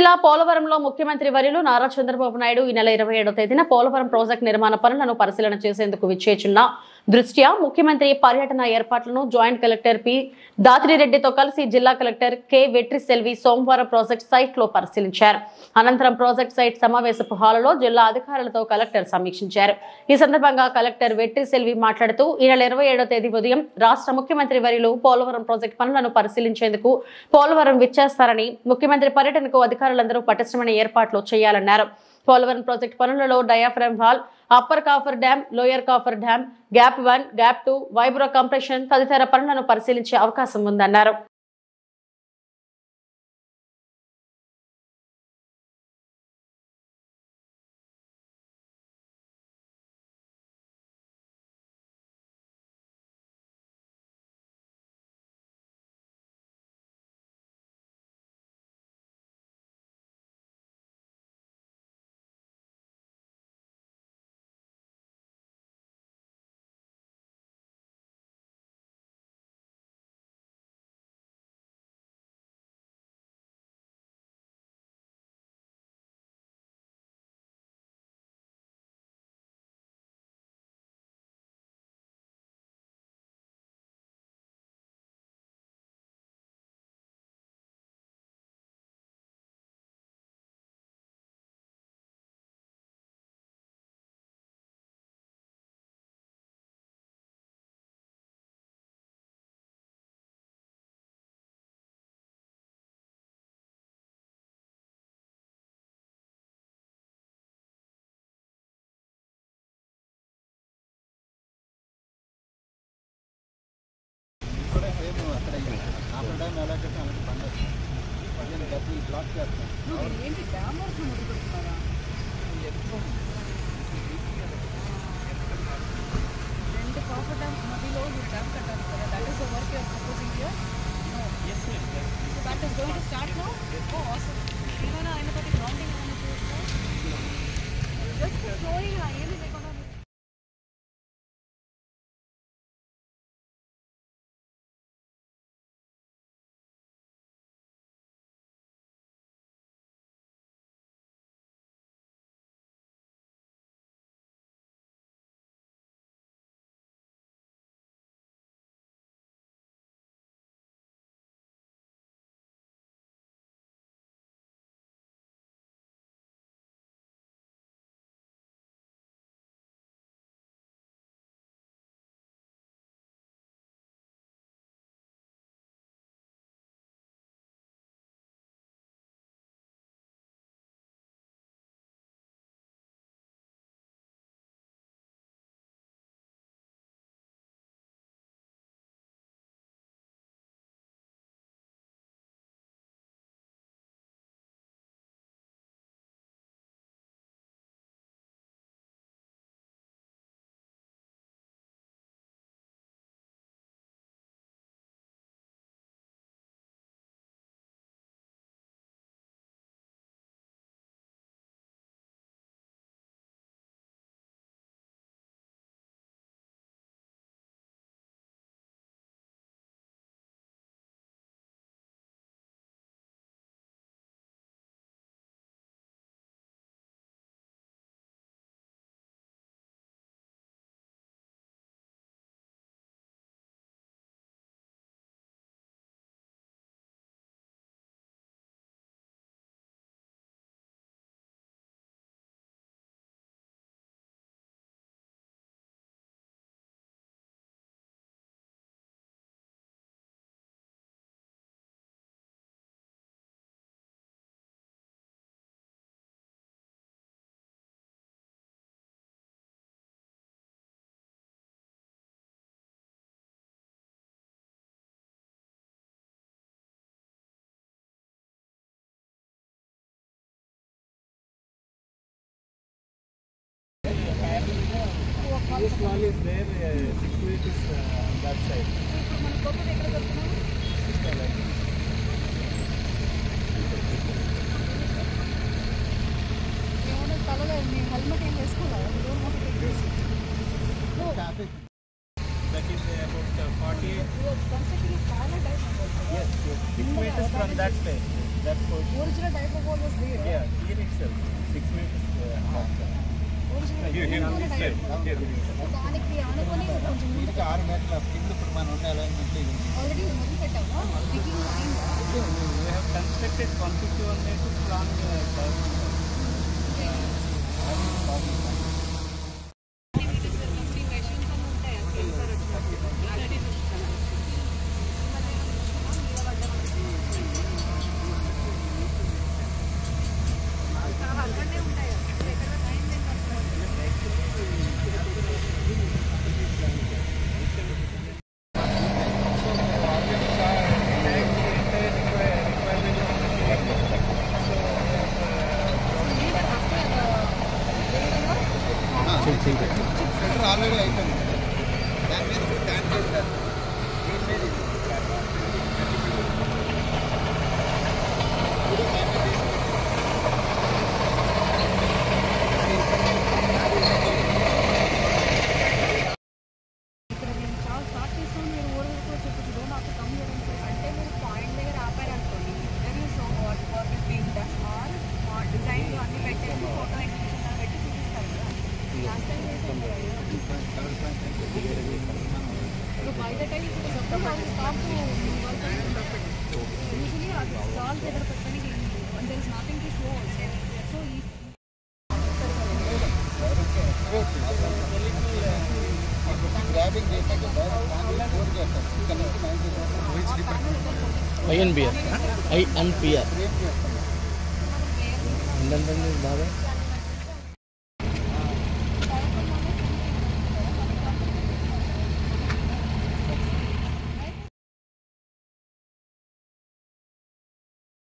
జిల్లా పోలవరంలో ముఖ్యమంత్రి వర్యులు నారా చంద్రబాబు నాయుడు ఈ నెల 27వ తేదీన పోలవరం ప్రాజెక్టు నిర్మాణ పనులను పరిశీలన చేసేందుకు విచ్చేచున్న దృష్ట్యా ముఖ్యమంత్రి పర్యటన ఏర్పాట్లను జాయింట్ కలెక్టర్ పి దాత్రిరెడ్డితో కలిసి జిల్లా కలెక్టర్ కె వెట్రిసెల్వి సోమవారం ప్రాజెక్ట్ సైట్ లో పరిశీలించారు. అనంతరం ప్రాజెక్ట్ సైట్ సమావేశపు హాలులో జిల్లా అధికారులతో కలెక్టర్ సమీక్షించారు. ఈ సందర్భంగా కలెక్టర్ వెట్రిసెల్వి మాట్లాడుతూ ఈ నెల 27వ తేదీ ఉదయం రాష్ట్ర ముఖ్యమంత్రి వర్యులు పోలవరం ప్రాజెక్టు పనులను పరిశీలించేందుకు పోలవరం విచ్చేస్తారని, ముఖ్యమంత్రి పర్యటనకు అధికారులందరూ పటిష్టమైన ఏర్పాట్లు చేయాలన్నారు. పోలవరం ప్రాజెక్టు పనులలో diaphragm wall, upper coffer dam, lower coffer dam, gap 1, gap 2, వైబ్రో compression తదితర పనులను పరిశీలించే అవకాశం ఉందన్నారు. This wall is there, 6 feet is on that side. That is about 48. Yes, 6 meters from that side. That portion. Original type of wall was దానికి ఆనుకొని కొంచెం వీటికి 6 మీటర్ల కింద ఇప్పుడు మనం ఉండే అలైన్మెంట్ ఇది ఆల్రెడీ మొదలు పెట్టాము బిగింగ్ అయిందా We have constructed 151 meters long shelter already అయిపోయింది. దాని మీద ఇప్పుడు ట్యాంక్ చేస్తారు. దీని మీద ఇది. ఇక్కడ నేను చాలా స్టార్ట్ చేస్తాను మీరు ఓడలకు చెప్పచ్చు don't have to come here అంటే మీరు పాయింట్ దగ్గర ఆపారనుకోండి then you show what work is being done or design అన్ని పెట్టేసి ఫోటో ఎగ్జిబిషన్ లా పెట్టి చూపిస్తారు కదా లాస్ట్ టైం చేసాను సో బై ద టైం ఇప్పుడు సపోజ్ అది స్టాప్ యూజువలీ అది స్టాల్స్ దగ్గర పెట్టడానికి ఏం లేదు and there is nothing to show so ఈ గ్రాబింగ్ చేశాక డైరెక్ట్ ఫోర్ చేస్తారు. ఇక్కడ నుంచి 90 INPR INPR ఫ్రేమ్ చేస్తారు. ఏంటంటే బాగా